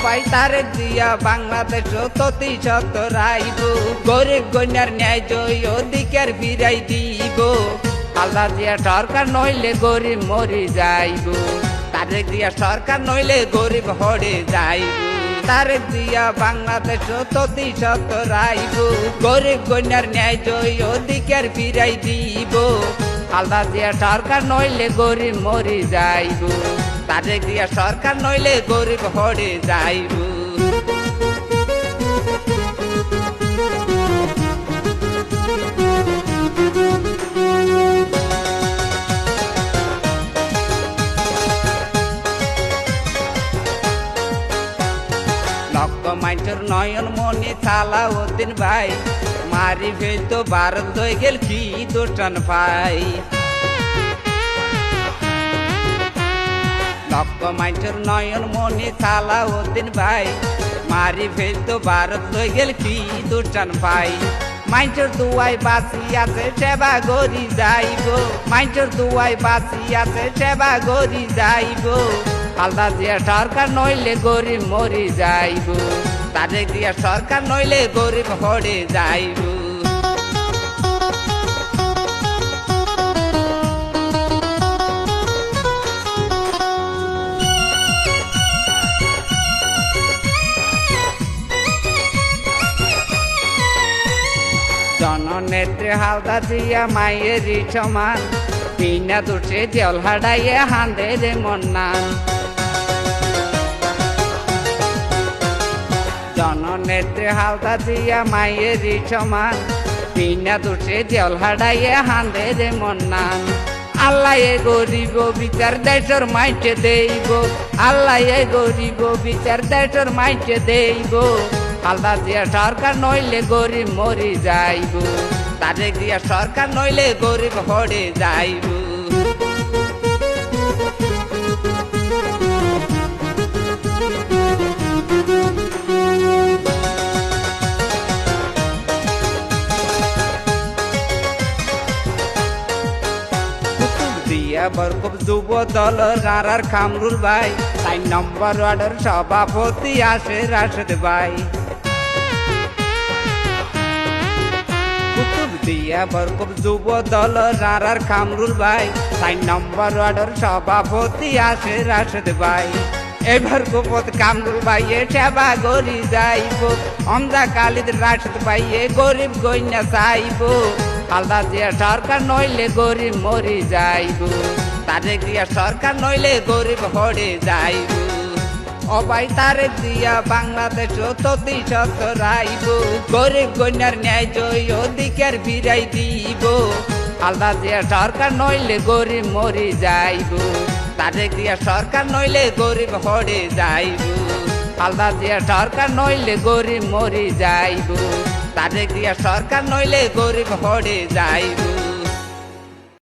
ভাই তারেক দিয়া বাংলাদেশ ততি সত্য রাইব গরিব গণ্যার ন্যায় জয় অধিকার ফিরাই দিব খালেদা জিয়া সরকার নইলে গরিব মরি যাইব তারেক জিয়া সরকার নইলে গরিব হরে যাইব তারেক জিয়া বাংলাদেশ ততি সত্য রাইব গরিব গণ্যার ন্যায় জয় অধিকার ফিরাই দিব খালেদা জিয়া সরকার নইলে গরিব মরি যাইব তারেক জিয়া সরকার নইলে গরিব হরে যাইব লক্ষ মাইন্টর নয়ন মনি সালাউদ্দিন ভাই মারি ফেলতো ভারত হয়ে গেল কি দোষণ ভাই লক্ষ মাইন্টর নয়ন মনি সালাউদ্দিন ভাই মারি ফেলতো ভারত হয়ে গেল কি দোষণ ভাই মাইন্টর দুয়াই বাসি আছে সেবা গরি যাইব মাইন্টর দুয়াই বাসি আছে সেবা গরি যাইব খালেদা জিয়া সরকার নইলে গরিব মরি যাইব তারেক জিয়া সরকার নইলে গরিব হরে যাইব জননেত্রী খালেদা জিয়া মায়েরই সমান বিনা দোষে জল হাডাইয়ে হাঁদে রে মন্নান জননেত্রী খালেদা জিয়া মায়েরই সমান বিনা দোষে জল হাডাইয়ে হাঁদে রে মন্নান আল্লাহ এ গরিব বিচার দেশর মাইটে দেইব আল্লাহ এ গরিব বিচার দেশর মাইটে দেইব খালেদা জিয়া সরকার নইলে গরিব মরি যাইব তারেক জিয়া সরকার নইলে গরিব হরে যাইব বরকব যুব দল রারার কামরুল ভাই 4 নম্বর ওয়ার্ডের সভাপতি আসে রাশেদ ভাই কুতুবদিয়া বরকব যুব দল রারার কামরুল ভাই 4 নম্বর ওয়ার্ডের সভাপতি আসে রাশেদ ভাই এবার গোপত কামরুল ভাইয়ে সেবা গরি যাইব আমজা কালিদ রাশেদ ভাইয়ে গরিব গইনা চাইব খালেদা জিয়া সরকার নইলে গরিব মরি যাইব তারেক জিয়া সরকার নইলে গরিব হরে যাইব ও ভাই তারেক জিয়া বাংলাদেশ ততি সত্য রাইব গরিব গণ্যার ন্যায় জয় অধিকার ফিরাই দিব খালেদা জিয়া সরকার নইলে গরিব মরি যাইব তারেক জিয়া সরকার নইলে গরিব হরে যাইব খালেদা জিয়া সরকার নইলে গরিব মরি যাইব তারেক জিয়া সরকার নইলে গরিব হরে যাইব